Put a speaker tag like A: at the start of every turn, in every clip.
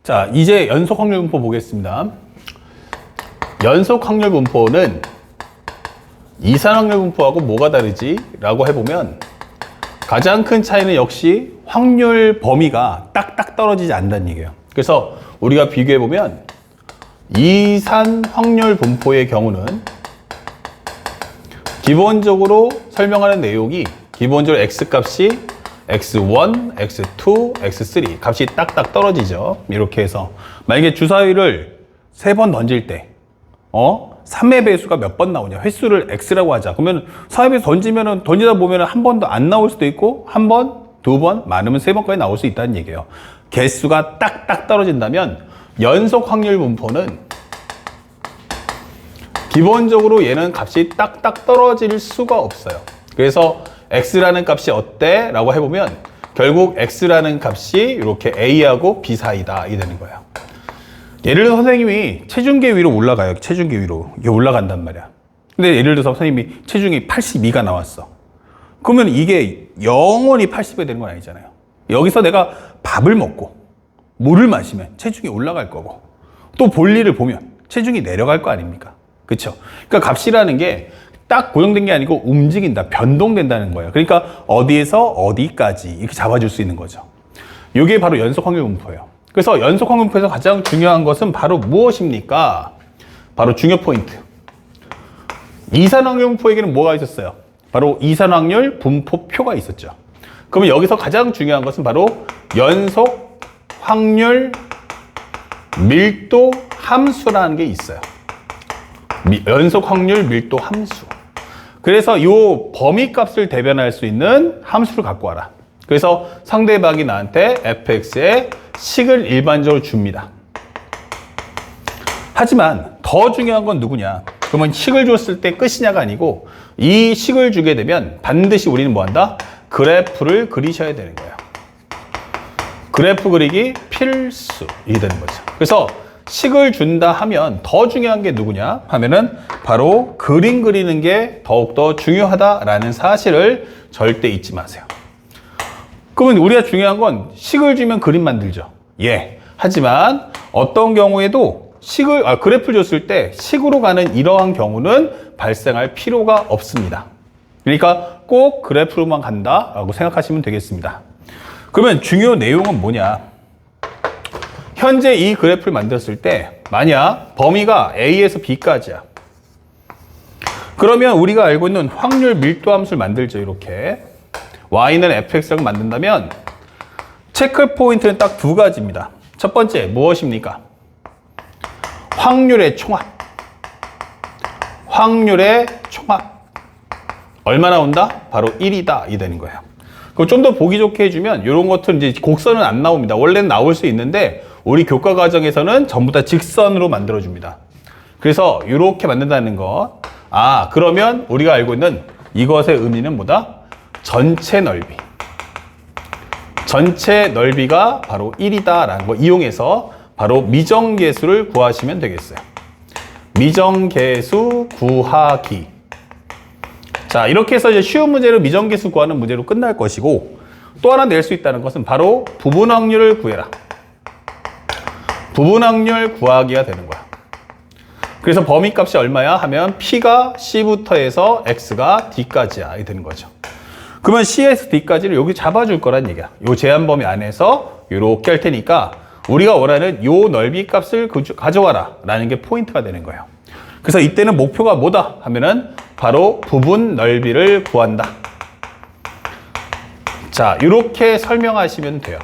A: 자, 이제 연속 확률 분포 보겠습니다. 연속 확률 분포는 이산 확률 분포하고 뭐가 다르지? 라고 해보면 가장 큰 차이는 역시 확률 범위가 딱딱 떨어지지 않는다는 얘기예요. 그래서 우리가 비교해보면 이산 확률 분포의 경우는 기본적으로 설명하는 내용이 기본적으로 X값이 X1, X2, X3 값이 딱딱 떨어지죠. 이렇게 해서 만약에 주사위를 3번 던질 때 3의 배수가 몇 번 나오냐, 횟수를 X라고 하자. 그러면 3의 배수 던지다 보면 한 번도 안 나올 수도 있고 한 번, 두 번, 많으면 3번까지 나올 수 있다는 얘기예요. 개수가 딱딱 떨어진다면 연속 확률 분포는 기본적으로 얘는 값이 딱딱 떨어질 수가 없어요. 그래서 X라는 값이 어때? 라고 해보면 결국 X라는 값이 이렇게 A하고 B 사이다 이 되는 거예요. 예를 들어서 선생님이 체중계 위로 올라가요. 체중계 위로 이게 올라간단 말이야. 근데 예를 들어서 선생님이 체중이 82가 나왔어. 그러면 이게 영원히 80이 되는 건 아니잖아요. 여기서 내가 밥을 먹고 물을 마시면 체중이 올라갈 거고 또 볼일을 보면 체중이 내려갈 거 아닙니까? 그렇죠? 그러니까 값이라는 게 딱 고정된 게 아니고 움직인다, 변동된다는 거예요. 그러니까 어디에서 어디까지 이렇게 잡아줄 수 있는 거죠. 이게 바로 연속 확률 분포예요. 그래서 연속 확률 분포에서 가장 중요한 것은 바로 무엇입니까? 바로 중요 포인트. 이산 확률 분포에게는 뭐가 있었어요? 바로 이산 확률 분포표가 있었죠. 그러면 여기서 가장 중요한 것은 바로 연속 확률 밀도 함수라는 게 있어요. 연속 확률 밀도 함수. 그래서 이 범위 값을 대변할 수 있는 함수를 갖고 와라. 그래서 상대방이 나한테 fx의 식을 일반적으로 줍니다. 하지만 더 중요한 건 누구냐? 그러면 식을 줬을 때 끝이냐가 아니고 이 식을 주게 되면 반드시 우리는 뭐 한다? 그래프를 그리셔야 되는 거예요. 그래프 그리기 필수 이 되는 거죠. 그래서 식을 준다 하면 더 중요한 게 누구냐 하면은 바로 그림 그리는 게 더욱더 중요하다라는 사실을 절대 잊지 마세요. 그러면 우리가 중요한 건 식을 주면 그림 만들죠. 예. 하지만 어떤 경우에도 그래프를 줬을 때 식으로 가는 이러한 경우는 발생할 필요가 없습니다. 그러니까 꼭 그래프로만 간다라고 생각하시면 되겠습니다. 그러면 중요 내용은 뭐냐? 현재 이 그래프를 만들었을 때 만약 범위가 A에서 B까지야. 그러면 우리가 알고 있는 확률 밀도 함수를 만들죠. 이렇게 Y는 fx라고 만든다면 체크 포인트는 딱 두 가지입니다. 첫 번째 무엇입니까? 확률의 총합. 확률의 총합. 얼마 나온다? 바로 1이다. 이 되는 거예요. 그럼 좀 더 보기 좋게 해주면 이런 것들은 이제 곡선은 안 나옵니다. 원래는 나올 수 있는데 우리 교과 과정에서는 전부 다 직선으로 만들어줍니다. 그래서 이렇게 만든다는 거. 그러면 우리가 알고 있는 이것의 의미는 뭐다? 전체 넓이. 전체 넓이가 바로 1이다라는 거 이용해서 바로 미정계수를 구하시면 되겠어요. 미정계수 구하기. 자, 이렇게 해서 이제 쉬운 문제로 미정계수 구하는 문제로 끝날 것이고 또 하나 낼 수 있다는 것은 바로 부분 확률을 구해라. 부분 확률 구하기가 되는 거야. 그래서 범위 값이 얼마야? 하면 P가 C부터 해서 X가 D까지야. 이렇게 되는 거죠. 그러면 C에서 D까지를 여기 잡아줄 거란 얘기야. 요 제한 범위 안에서 이렇게 할 테니까 우리가 원하는 요 넓이 값을 가져와라. 라는 게 포인트가 되는 거예요. 그래서 이때는 목표가 뭐다? 하면은 바로 부분 넓이를 구한다. 자, 이렇게 설명하시면 돼요.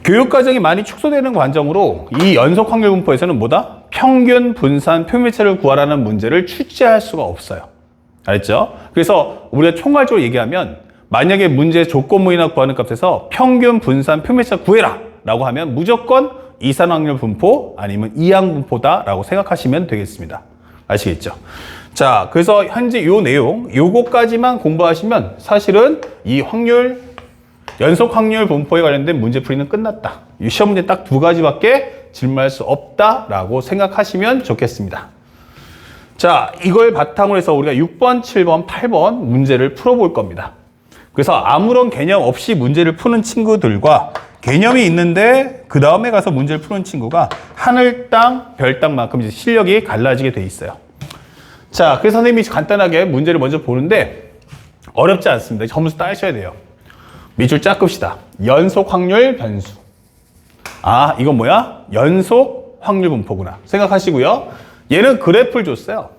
A: 교육과정이 많이 축소되는 과정으로 이 연속 확률 분포에서는 뭐다? 평균 분산 표면차를 구하라는 문제를 출제할 수가 없어요. 알겠죠? 그래서 우리가 총괄적으로 얘기하면 만약에 문제 조건문이나 구하는 값에서 평균 분산 표면차 구해라 라고 하면 무조건 이산 확률 분포 아니면 이항 분포다 라고 생각하시면 되겠습니다. 아시겠죠? 자, 그래서 현재 요 내용 요거까지만 공부하시면 사실은 이 연속 확률 분포에 관련된 문제풀이는 끝났다. 이 시험 문제 딱 두 가지밖에 질문할 수 없다라고 생각하시면 좋겠습니다. 자, 이걸 바탕으로 해서 우리가 6번, 7번, 8번 문제를 풀어볼 겁니다. 그래서 아무런 개념 없이 문제를 푸는 친구들과 개념이 있는데 그 다음에 가서 문제를 푸는 친구가 하늘 땅, 별 땅만큼 이제 실력이 갈라지게 돼 있어요. 자, 그래서 선생님이 간단하게 문제를 먼저 보는데 어렵지 않습니다. 점수 따셔야 돼요. 밑줄 쫙 끕시다. 연속 확률 변수. 아, 이건 뭐야? 연속 확률 분포구나 생각하시고요. 얘는 그래프를 줬어요.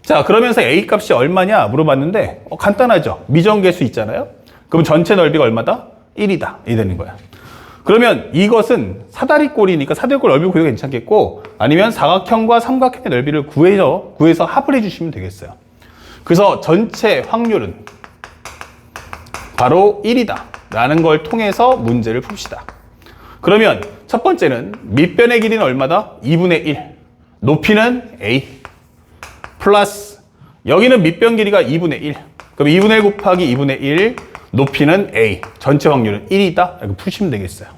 A: 자, 그러면서 A 값이 얼마냐 물어봤는데 간단하죠. 미정계수 있잖아요. 그럼 전체 넓이가 얼마다? 1이다. 이 되는 거야. 그러면 이것은 사다리꼴이니까 사다리꼴 넓이 구해도 괜찮겠고, 아니면 사각형과 삼각형의 넓이를 구해서 합을 해주시면 되겠어요. 그래서 전체 확률은 바로 1이다 라는 걸 통해서 문제를 풉시다. 그러면 첫 번째는 밑변의 길이는 얼마다? 2분의 1. 높이는 A. 플러스 여기는 밑변 길이가 2분의 1. 그럼 2분의 1 곱하기 2분의 1. 높이는 A. 전체 확률은 1이다. 이렇게 푸시면 되겠어요.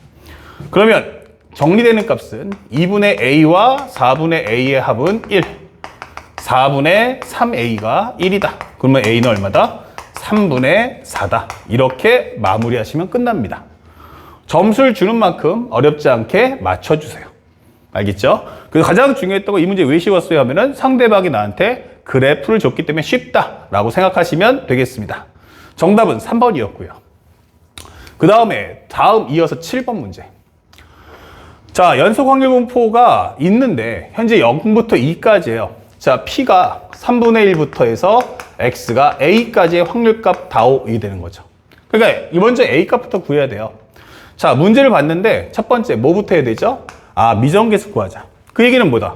A: 그러면 정리되는 값은 2분의 A와 4분의 A의 합은 1. 4분의 3A가 1이다. 그러면 A는 얼마다? 3분의 4다. 이렇게 마무리하시면 끝납니다. 점수를 주는 만큼 어렵지 않게 맞춰주세요. 알겠죠? 그래서 가장 중요했던 거 이 문제 왜 쉬웠어요 하면은 상대방이 나한테 그래프를 줬기 때문에 쉽다라고 생각하시면 되겠습니다. 정답은 3번이었고요. 그 다음에 이어서 7번 문제. 자, 연속 확률 분포가 있는데 현재 0부터 2까지예요. 자, P가 3분의 1부터 해서 X가 A까지의 확률값 다오이 되는 거죠. 그러니까 먼저 A값부터 구해야 돼요. 자, 문제를 봤는데 첫 번째 뭐부터 해야 되죠? 아, 미정계수 구하자. 그 얘기는 뭐다?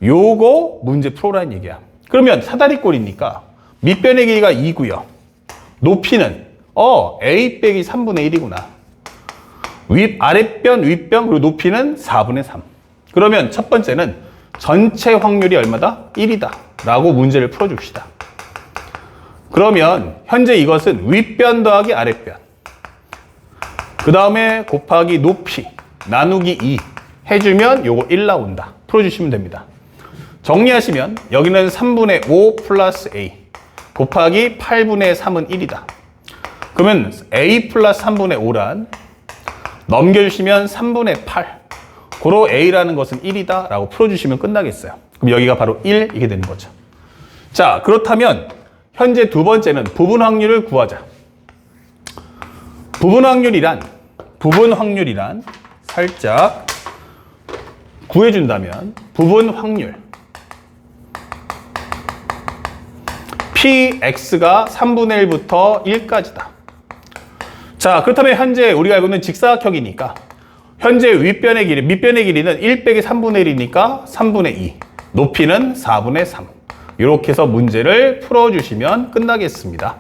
A: 요거 문제 풀어라는 얘기야. 그러면 사다리꼴이니까 밑변의 길이가 2고요. 높이는 A 빼기 3분의 1이구나. 아랫변, 윗변, 그리고 높이는 4분의 3. 그러면 첫 번째는 전체 확률이 얼마다? 1이다 라고 문제를 풀어줍시다. 그러면 현재 이것은 윗변 더하기 아랫변, 그 다음에 곱하기 높이 나누기 2 해주면 요거 1 나온다. 풀어주시면 됩니다. 정리하시면 여기는 3분의 5 플러스 A 곱하기 8분의 3은 1이다. 그러면 A 플러스 3분의 5란 넘겨주시면 3분의 8. 고로 A라는 것은 1이다 라고 풀어주시면 끝나겠어요. 그럼 여기가 바로 1 이게 되는 거죠. 자, 그렇다면 현재 두 번째는 부분 확률을 구하자. 부분 확률이란 살짝 구해준다면 부분 확률 Px가 3분의 1부터 1까지다. 자, 그렇다면 현재 우리가 알고 있는 직사각형이니까 현재 밑변의 길이는 1 빼기 3분의 1이니까 3분의 2. 높이는 4분의 3. 이렇게 해서 문제를 풀어주시면 끝나겠습니다.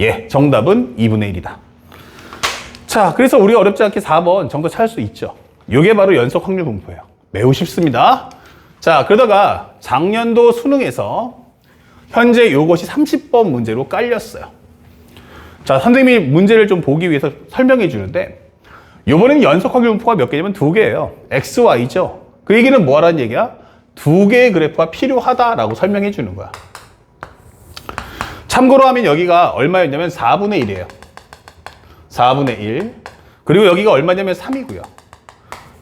A: 예, 정답은 2분의 1이다. 자, 그래서 우리가 어렵지 않게 4번 정답 찾을 수 있죠. 이게 바로 연속 확률 분포예요. 매우 쉽습니다. 자, 그러다가 작년도 수능에서 현재 이것이 30번 문제로 깔렸어요. 자, 선생님이 문제를 좀 보기 위해서 설명해 주는데 이번에는 연속 확률 분포가 몇 개냐면 2개예요. X, Y죠. 그 얘기는 뭐 하라는 얘기야? 2개의 그래프가 필요하다라고 설명해 주는 거야. 참고로 하면 여기가 얼마였냐면 4분의 1이에요. 4분의 1. 그리고 여기가 얼마냐면 3이고요.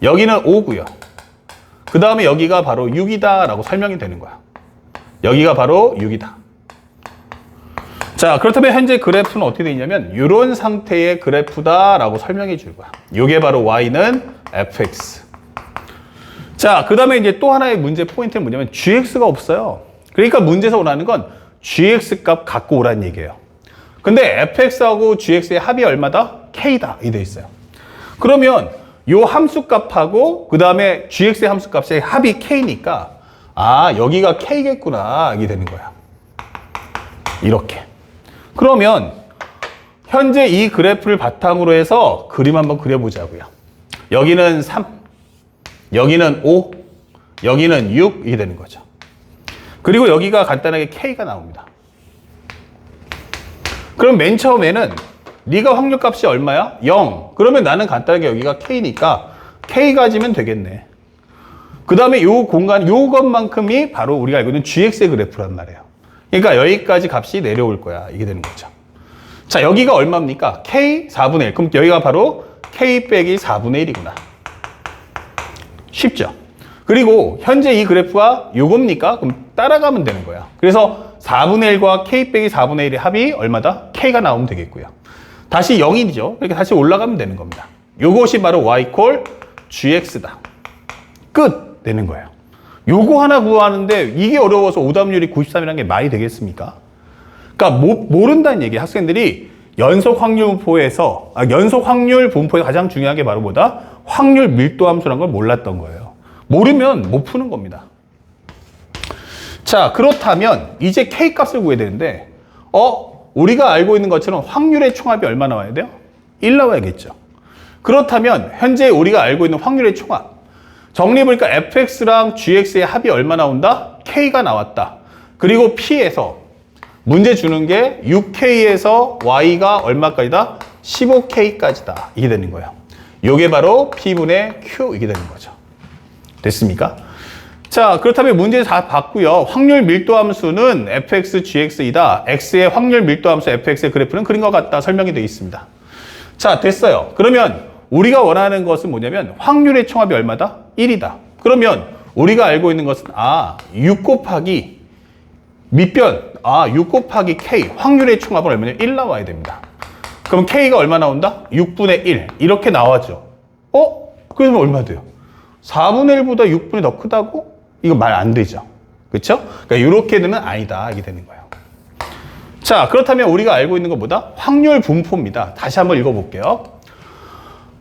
A: 여기는 5고요. 그 다음에 여기가 바로 6이다 라고 설명이 되는 거야. 여기가 바로 6이다. 자, 그렇다면 현재 그래프는 어떻게 되어 있냐면 이런 상태의 그래프다 라고 설명해 줄 거야. 이게 바로 y는 fx. 자, 그 다음에 이제 또 하나의 문제 포인트는 뭐냐면 gx가 없어요. 그러니까 문제에서 원하는 건 gx 값 갖고 오라는 얘기예요. 근데 fx하고 gx의 합이 얼마다? k다 이 돼 있어요. 그러면 요 함수 값하고 그 다음에 gx의 함수 값의 합이 k니까 아, 여기가 k겠구나 이게 되는 거야. 이렇게. 그러면 현재 이 그래프를 바탕으로 해서 그림 한번 그려보자고요. 여기는 3, 여기는 5, 여기는 6 이게 되는 거죠. 그리고 여기가 간단하게 k가 나옵니다. 그럼 맨 처음에는 네가 확률값이 얼마야? 0. 그러면 나는 간단하게 여기가 k니까 k 가지면 되겠네. 그 다음에 요 공간, 요것만큼이 바로 우리가 알고 있는 gx의 그래프란 말이에요. 그러니까 여기까지 값이 내려올 거야. 이게 되는 거죠. 자, 여기가 얼마입니까? k 4분의 1. 그럼 여기가 바로 K 빼기 4분의 1이구나. 쉽죠? 그리고 현재 이 그래프가 요겁니까? 그럼 따라가면 되는 거야. 그래서 4분의 1과 K 빼기 4분의 1의 합이 얼마다? K가 나오면 되겠고요. 다시 0이죠. 이렇게 다시 올라가면 되는 겁니다. 요것이 바로 Y 콜 GX다. 끝! 되는 거예요. 요거 하나 구하는데 이게 어려워서 오답률이 93이라는 게 말이 되겠습니까? 그러니까 모른다는 얘기예요. 학생들이 연속 확률 분포에서 가장 중요한 게 바로 뭐다? 확률 밀도 함수라는 걸 몰랐던 거예요. 모르면 못 푸는 겁니다. 자, 그렇다면 이제 K 값을 구해야 되는데 우리가 알고 있는 것처럼 확률의 총합이 얼마 나와야 돼요? 1 나와야겠죠. 그렇다면 현재 우리가 알고 있는 확률의 총합 정리해보니까 fx랑 gx의 합이 얼마 나온다? k가 나왔다. 그리고 p에서 문제 주는 게 6k에서 y가 얼마까지다? 15k까지다. 이게 되는 거예요. 이게 바로 p분의 q 이게 되는 거죠. 됐습니까? 자, 그렇다면 문제 다 봤고요. 확률 밀도 함수는 fx, gx이다. x의 확률 밀도 함수 fx의 그래프는 그린 것 같다. 설명이 되어 있습니다. 자, 됐어요. 그러면 우리가 원하는 것은 뭐냐면 확률의 총합이 얼마다? 1이다. 그러면 우리가 알고 있는 것은 6 곱하기 밑변 6 곱하기 k 확률의 총합은 얼마냐? 1 나와야 됩니다. 그럼 k가 얼마 나온다? 6분의 1 이렇게 나와죠. 그러면 얼마 돼요? 4분의 1보다 6분이 더 크다고? 이거 말 안 되죠. 그렇죠? 그러니까 이렇게 되면 아니다. 이게 되는 거예요. 자, 그렇다면 우리가 알고 있는 것보다 확률 분포입니다. 다시 한번 읽어볼게요.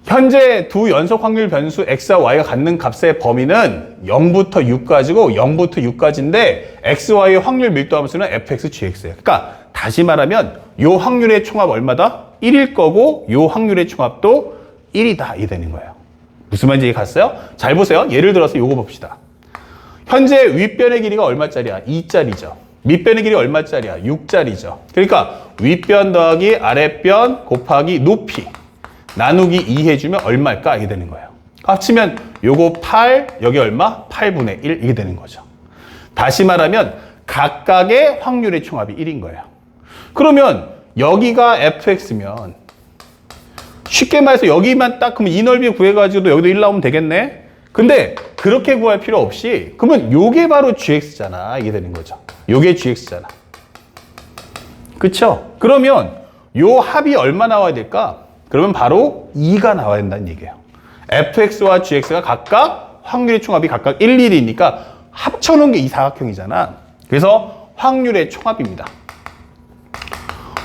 A: 현재 두 연속 확률 변수 x와 y가 갖는 값의 범위는 0부터 6까지고 0부터 6까지인데 x, y의 확률 밀도 함수는 fx, gx예요. 그러니까 다시 말하면 이 확률의 총합 얼마다? 1일 거고 이 확률의 총합도 1이다. 이 되는 거예요. 무슨 말인지 이해 갔어요? 잘 보세요. 예를 들어서 이거 봅시다. 현재 윗변의 길이가 얼마짜리야? 2짜리죠. 밑변의 길이 얼마짜리야? 6짜리죠. 그러니까 윗변 더하기 아랫변 곱하기 높이 나누기 2 해주면 얼마일까? 이게 되는 거예요. 합치면 요거 8, 여기 얼마? 8분의 1 이게 되는 거죠. 다시 말하면 각각의 확률의 총합이 1인 거예요. 그러면 여기가 fx면 쉽게 말해서 여기만 딱 그러면 이 넓이 구해가지고 여기도 1 나오면 되겠네? 근데 그렇게 구할 필요 없이 그러면 요게 바로 gx잖아. 이게 되는 거죠. 요게 gx잖아. 그쵸? 그러면 요 합이 얼마 나와야 될까? 그러면 바로 2가 나와야 된다는 얘기예요. fx와 gx가 각각 확률의 총합이 각각 1, 1이니까 합쳐놓은 게 이 사각형이잖아. 그래서 확률의 총합입니다.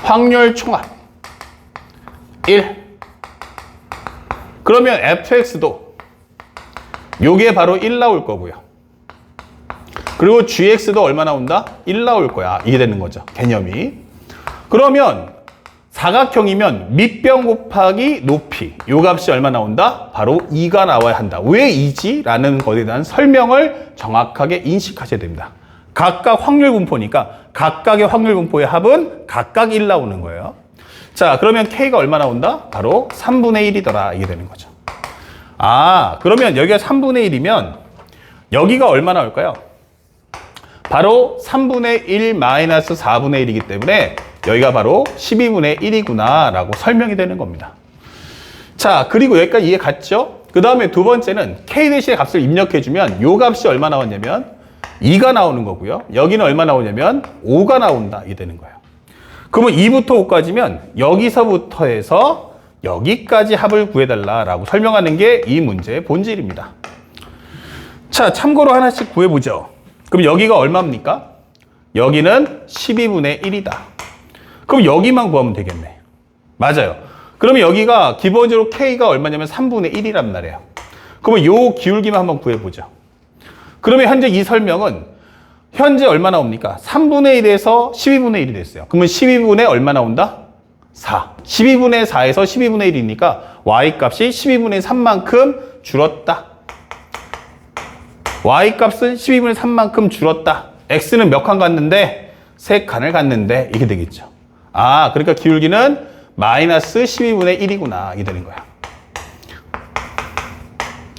A: 확률 총합 1. 그러면 fx도 요게 바로 1 나올 거고요. 그리고 gx도 얼마 나온다? 1 나올 거야. 이게 되는 거죠. 개념이. 그러면 사각형이면 밑변 곱하기 높이 요 값이 얼마 나온다? 바로 2가 나와야 한다. 왜 2지? 라는 것에 대한 설명을 정확하게 인식하셔야 됩니다. 각각 확률 분포니까 각각의 확률 분포의 합은 각각 1 나오는 거예요. 자, 그러면 k가 얼마 나온다? 바로 3분의 1이더라. 이게 되는 거죠. 그러면 여기가 3분의 1이면 여기가 얼마 나올까요? 바로 3분의 1 마이너스 4분의 1이기 때문에 여기가 바로 12분의 1이구나 라고 설명이 되는 겁니다. 자, 그리고 여기까지 이해 갔죠? 그 다음에 두 번째는 k 대신에 값을 입력해주면 요 값이 얼마 나왔냐면 2가 나오는 거고요. 여기는 얼마 나오냐면 5가 나온다. 이게 되는 거예요. 그러면 2부터 5까지면 여기서부터 해서 여기까지 합을 구해달라라고 설명하는 게 이 문제의 본질입니다. 자, 참고로 하나씩 구해보죠. 그럼 여기가 얼마입니까? 여기는 12분의 1이다. 그럼 여기만 구하면 되겠네. 맞아요. 그러면 여기가 기본적으로 K가 얼마냐면 3분의 1이란 말이에요. 그러면 요 기울기만 한번 구해보죠. 그러면 현재 이 설명은 현재 얼마 나옵니까? 3분의 1에서 12분의 1이 됐어요. 그러면 12분의 얼마 나온다? 4. 12분의 4에서 12분의 1이니까 Y값이 12분의 3만큼 줄었다. Y값은 12분의 3만큼 줄었다. X는 몇 칸 갔는데? 3칸을 갔는데 이게 되겠죠. 그러니까 기울기는 마이너스 12분의 1이구나. 이게 되는 거야.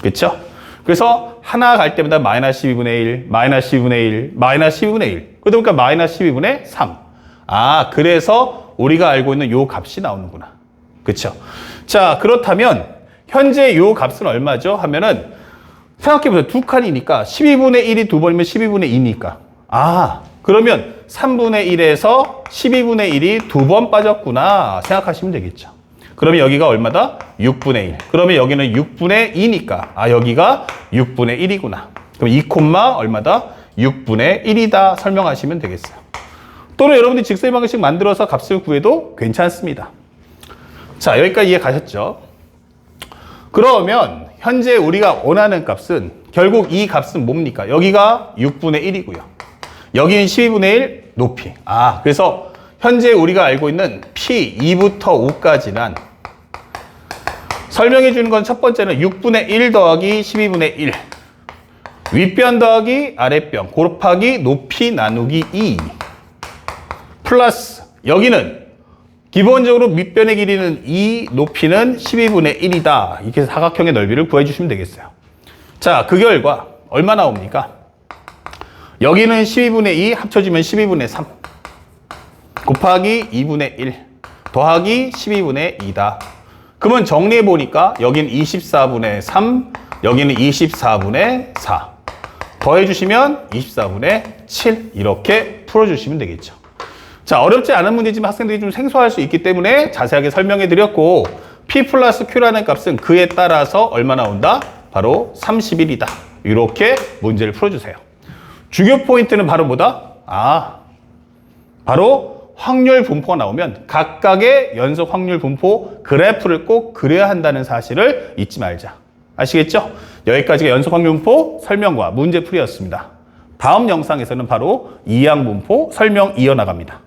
A: 그렇죠? 그래서 하나 갈 때마다 마이너스 12분의 1, 마이너스 12분의 1, 마이너스 12분의 1. 그러다 보니까 마이너스 12분의 3. 그래서 우리가 알고 있는 요 값이 나오는구나. 그렇죠? 자, 그렇다면 현재 요 값은 얼마죠? 하면은 생각해보세요. 두 칸이니까 12분의 1이 두 번이면 12분의 2니까. 아, 그러면 3분의 1에서 12분의 1이 두 번 빠졌구나 생각하시면 되겠죠. 그러면 여기가 얼마다? 6분의 1. 그러면 여기는 6분의 2니까 아, 여기가 6분의 1이구나. 그럼 2 콤마 얼마다? 6분의 1이다 설명하시면 되겠어요. 또는 여러분들이 직선의 방정식 만들어서 값을 구해도 괜찮습니다. 자, 여기까지 이해 가셨죠? 그러면 현재 우리가 원하는 값은 결국 이 값은 뭡니까? 여기가 6분의 1이고요. 여기는 12분의 1 높이. 아, 그래서 현재 우리가 알고 있는 P 2부터 5까지란 설명해 주는 건 첫 번째는 6분의 1 더하기 12분의 1 윗변 더하기 아랫변 곱하기 높이 나누기 2 플러스 여기는 기본적으로 밑변의 길이는 2, 높이는 12분의 1이다. 이렇게 사각형의 넓이를 구해주시면 되겠어요. 자, 그 결과 얼마 나옵니까? 여기는 12분의 2 합쳐지면 12분의 3 곱하기 2분의 1 더하기 12분의 2다. 그러면 정리해보니까 여기는 24분의 3, 여기는 24분의 4 더해주시면 24분의 7 이렇게 풀어주시면 되겠죠. 자, 어렵지 않은 문제지만 학생들이 좀 생소할 수 있기 때문에 자세하게 설명해 드렸고 P 플러스 Q라는 값은 그에 따라서 얼마 나온다? 바로 31이다. 이렇게 문제를 풀어주세요. 주요 포인트는 바로 뭐다? 아, 바로 확률 분포가 나오면 각각의 연속 확률 분포 그래프를 꼭 그려야 한다는 사실을 잊지 말자. 아시겠죠? 여기까지가 연속 확률 분포 설명과 문제풀이였습니다. 다음 영상에서는 바로 이항 분포 설명 이어나갑니다.